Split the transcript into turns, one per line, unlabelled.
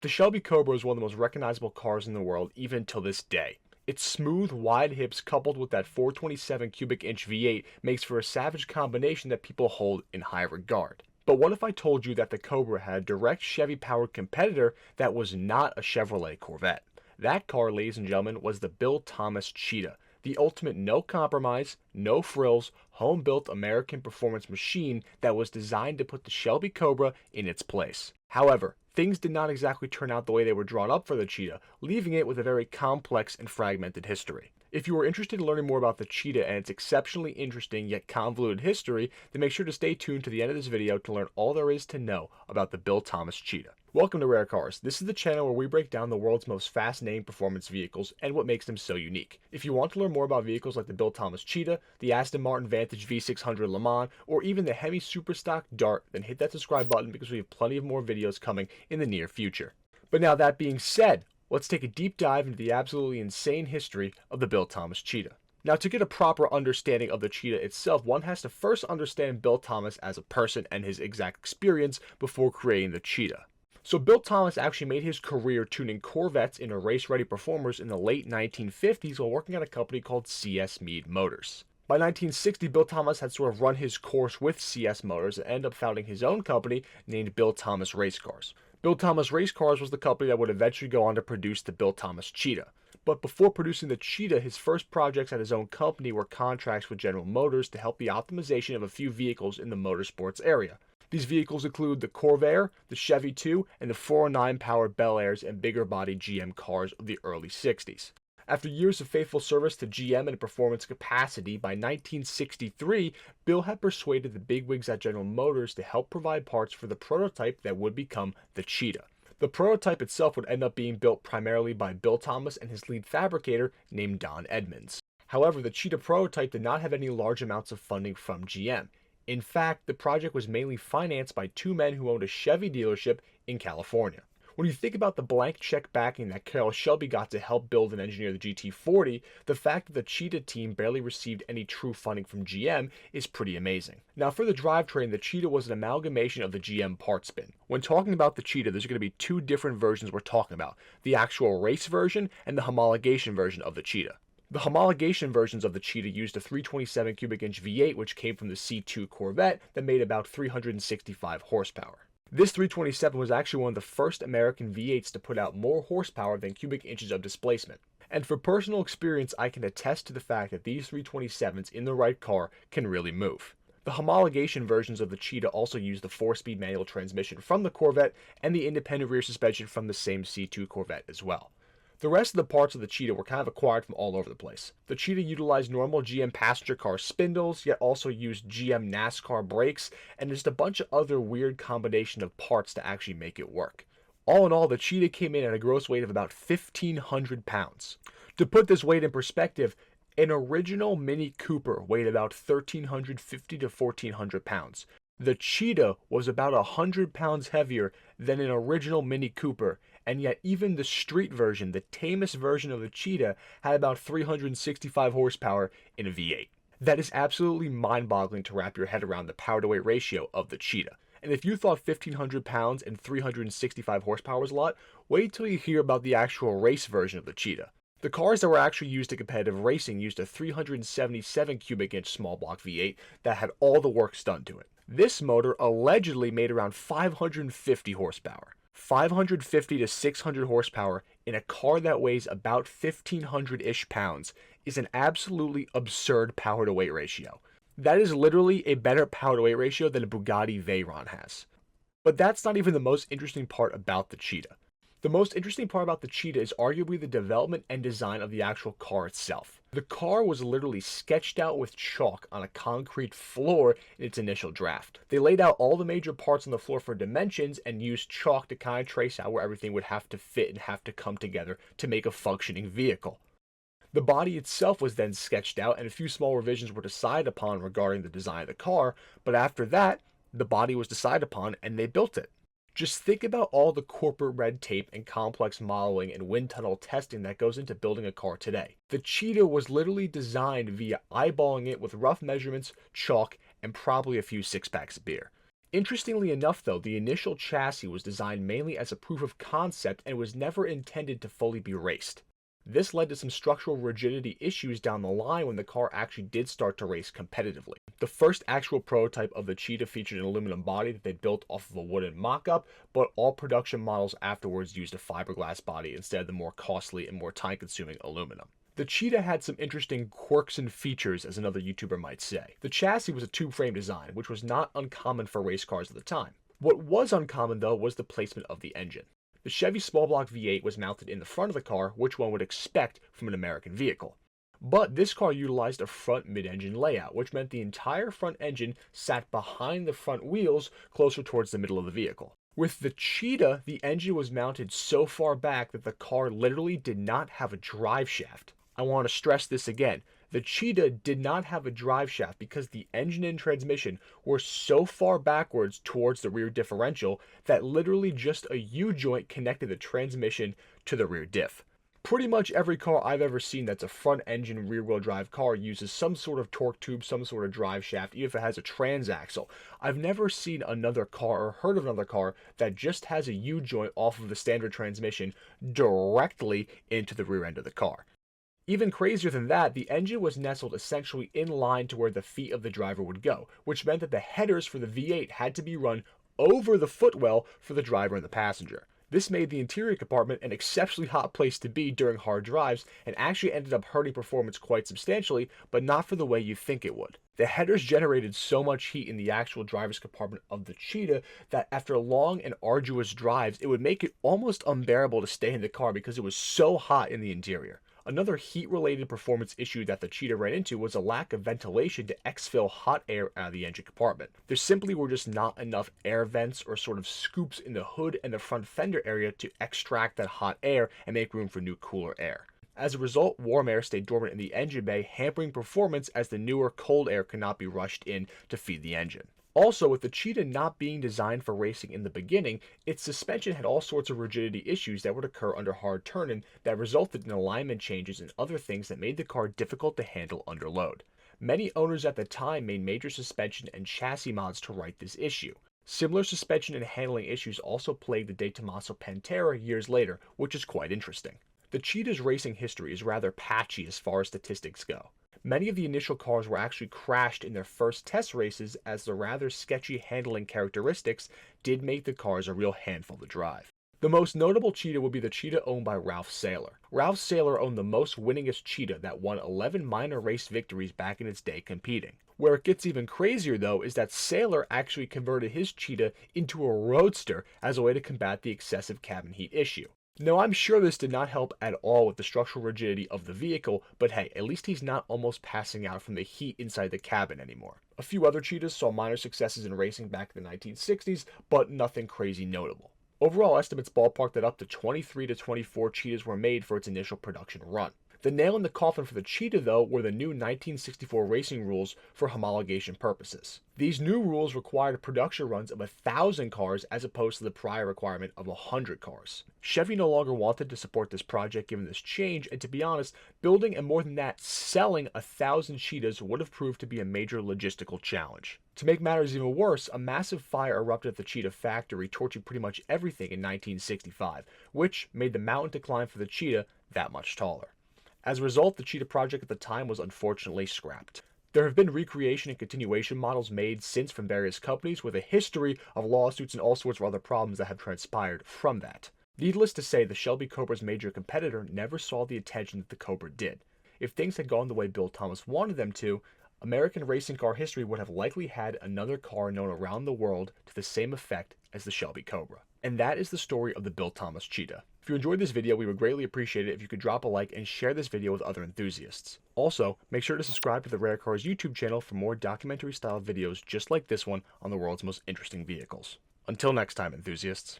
The Shelby Cobra is one of the most recognizable cars in the world even till this day. Its smooth, wide hips coupled with that 427 cubic inch V8 makes for a savage combination that people hold in high regard. But what if I told you that the Cobra had a direct Chevy-powered competitor that was not a Chevrolet Corvette? That car, ladies and gentlemen, was the Bill Thomas Cheetah, the ultimate no compromise, no frills, home-built American performance machine that was designed to put the Shelby Cobra in its place. However, things did not exactly turn out the way they were drawn up for the Cheetah, leaving it with a very complex and fragmented history. If you are interested in learning more about the Cheetah and its exceptionally interesting yet convoluted history, then make sure to stay tuned to the end of this video to learn all there is to know about the Bill Thomas Cheetah. Welcome to Rare Cars. This is the channel where we break down the world's most fascinating performance vehicles and what makes them so unique. If you want to learn more about vehicles like the Bill Thomas Cheetah, the Aston Martin Vantage V600 Le Mans, or even the Hemi Superstock Dart, then hit that subscribe button because we have plenty of more videos coming in the near future. But now that being said, let's take a deep dive into the absolutely insane history of the Bill Thomas Cheetah. Now, to get a proper understanding of the Cheetah itself, one has to first understand Bill Thomas as a person and his exact experience before creating the Cheetah. So Bill Thomas actually made his career tuning Corvettes into race-ready performers in the late 1950s while working at a company called CS Mead Motors. By 1960, Bill Thomas had sort of run his course with CS Motors and ended up founding his own company named Bill Thomas Race Cars. Bill Thomas Race Cars was the company that would eventually go on to produce the Bill Thomas Cheetah. But before producing the Cheetah, his first projects at his own company were contracts with General Motors to help the optimization of a few vehicles in the motorsports area. These vehicles include the Corvair, the Chevy 2, and the 409 powered Bel Airs and bigger body GM cars of the early 60s. After years of faithful service to GM in performance capacity, by 1963, Bill had persuaded the bigwigs at General Motors to help provide parts for the prototype that would become the Cheetah. The prototype itself would end up being built primarily by Bill Thomas and his lead fabricator named Don Edmonds. However, the Cheetah prototype did not have any large amounts of funding from GM. In fact, the project was mainly financed by two men who owned a Chevy dealership in California. When you think about the blank check backing that Carroll Shelby got to help build and engineer the GT40, the fact that the Cheetah team barely received any true funding from GM is pretty amazing. Now, for the drivetrain, the Cheetah was an amalgamation of the GM parts bin. When talking about the Cheetah, there's going to be two different versions we're talking about: the actual race version and the homologation version of the Cheetah. The homologation versions of the Cheetah used a 327 cubic inch V8 which came from the C2 Corvette that made about 365 horsepower. This 327 was actually one of the first American V8s to put out more horsepower than cubic inches of displacement. And for personal experience, I can attest to the fact that these 327s in the right car can really move. The homologation versions of the Cheetah also used the 4-speed manual transmission from the Corvette and the independent rear suspension from the same C2 Corvette as well. The rest of the parts of the Cheetah were kind of acquired from all over the place. The Cheetah utilized normal GM passenger car spindles, yet also used GM NASCAR brakes, and just a bunch of other weird combination of parts to actually make it work. All in all, the Cheetah came in at a gross weight of about 1,500 pounds. To put this weight in perspective, an original Mini Cooper weighed about 1,350 to 1,400 pounds. The Cheetah was about 100 pounds heavier than an original Mini Cooper, and yet even the street version, the tamest version of the Cheetah, had about 365 horsepower in a V8. That is absolutely mind-boggling to wrap your head around the power-to-weight ratio of the Cheetah. And if you thought 1,500 pounds and 365 horsepower was a lot, wait till you hear about the actual race version of the Cheetah. The cars that were actually used in competitive racing used a 377 cubic inch small block V8 that had all the work done to it. This motor allegedly made around 550 horsepower. 550 to 600 horsepower in a car that weighs about 1,500-ish pounds is an absolutely absurd power-to-weight ratio. That is literally a better power-to-weight ratio than a Bugatti Veyron has. But that's not even the most interesting part about the Cheetah. The most interesting part about the Cheetah is arguably the development and design of the actual car itself. The car was literally sketched out with chalk on a concrete floor in its initial draft. They laid out all the major parts on the floor for dimensions and used chalk to kind of trace out where everything would have to fit and have to come together to make a functioning vehicle. The body itself was then sketched out and a few small revisions were decided upon regarding the design of the car, but after that, the body was decided upon and they built it. Just think about all the corporate red tape and complex modeling and wind tunnel testing that goes into building a car today. The Cheetah was literally designed via eyeballing it with rough measurements, chalk, and probably a few six-packs of beer. Interestingly enough though, the initial chassis was designed mainly as a proof of concept and was never intended to fully be raced. This led to some structural rigidity issues down the line when the car actually did start to race competitively. The first actual prototype of the Cheetah featured an aluminum body that they built off of a wooden mock-up, but all production models afterwards used a fiberglass body instead of the more costly and more time-consuming aluminum. The Cheetah had some interesting quirks and features, as another YouTuber might say. The chassis was a tube-frame design, which was not uncommon for race cars at the time. What was uncommon, though, was the placement of the engine. The Chevy small block V8 was mounted in the front of the car, which one would expect from an American vehicle. But this car utilized a front mid-engine layout, which meant the entire front engine sat behind the front wheels closer towards the middle of the vehicle. With the Cheetah, the engine was mounted so far back that the car literally did not have a drive shaft. I want to stress this again. The Cheetah did not have a drive shaft because the engine and transmission were so far backwards towards the rear differential that literally just a U-joint connected the transmission to the rear diff. Pretty much every car I've ever seen that's a front engine rear wheel drive car uses some sort of torque tube, some sort of drive shaft, even if it has a transaxle. I've never seen another car or heard of another car that just has a U-joint off of the standard transmission directly into the rear end of the car. Even crazier than that, the engine was nestled essentially in line to where the feet of the driver would go, which meant that the headers for the V8 had to be run over the footwell for the driver and the passenger. This made the interior compartment an exceptionally hot place to be during hard drives and actually ended up hurting performance quite substantially, but not for the way you think it would. The headers generated so much heat in the actual driver's compartment of the Cheetah that after long and arduous drives, it would make it almost unbearable to stay in the car because it was so hot in the interior. Another heat-related performance issue that the Cheetah ran into was a lack of ventilation to exfil hot air out of the engine compartment. There simply were just not enough air vents or sort of scoops in the hood and the front fender area to extract that hot air and make room for new cooler air. As a result, warm air stayed dormant in the engine bay, hampering performance as the newer cold air could not be rushed in to feed the engine. Also, with the Cheetah not being designed for racing in the beginning, its suspension had all sorts of rigidity issues that would occur under hard turning that resulted in alignment changes and other things that made the car difficult to handle under load. Many owners at the time made major suspension and chassis mods to right this issue. Similar suspension and handling issues also plagued the De Tomaso Pantera years later, which is quite interesting. The Cheetah's racing history is rather patchy as far as statistics go. Many of the initial cars were actually crashed in their first test races, as the rather sketchy handling characteristics did make the cars a real handful to drive. The most notable Cheetah would be the Cheetah owned by Ralph Saylor. Ralph Saylor owned the most winningest Cheetah that won 11 minor race victories back in its day competing. Where it gets even crazier though is that Saylor actually converted his Cheetah into a roadster as a way to combat the excessive cabin heat issue. Now, I'm sure this did not help at all with the structural rigidity of the vehicle, but hey, at least he's not almost passing out from the heat inside the cabin anymore. A few other Cheetahs saw minor successes in racing back in the 1960s, but nothing crazy notable. Overall estimates ballpark that up to 23 to 24 Cheetahs were made for its initial production run. The nail in the coffin for the Cheetah, though, were the new 1964 racing rules for homologation purposes. These new rules required production runs of 1,000 cars as opposed to the prior requirement of 100 cars. Chevy no longer wanted to support this project given this change, and to be honest, building and more than that, selling 1,000 Cheetahs would have proved to be a major logistical challenge. To make matters even worse, a massive fire erupted at the Cheetah factory, torching pretty much everything in 1965, which made the mountain to climb for the Cheetah that much taller. As a result, the Cheetah project at the time was unfortunately scrapped. There have been recreation and continuation models made since from various companies with a history of lawsuits and all sorts of other problems that have transpired from that. Needless to say, the Shelby Cobra's major competitor never saw the attention that the Cobra did. If things had gone the way Bill Thomas wanted them to, American racing car history would have likely had another car known around the world to the same effect as the Shelby Cobra. And that is the story of the Bill Thomas Cheetah. If you enjoyed this video, we would greatly appreciate it if you could drop a like and share this video with other enthusiasts. Also, make sure to subscribe to the Rare Cars YouTube channel for more documentary-style videos just like this one on the world's most interesting vehicles. Until next time, enthusiasts.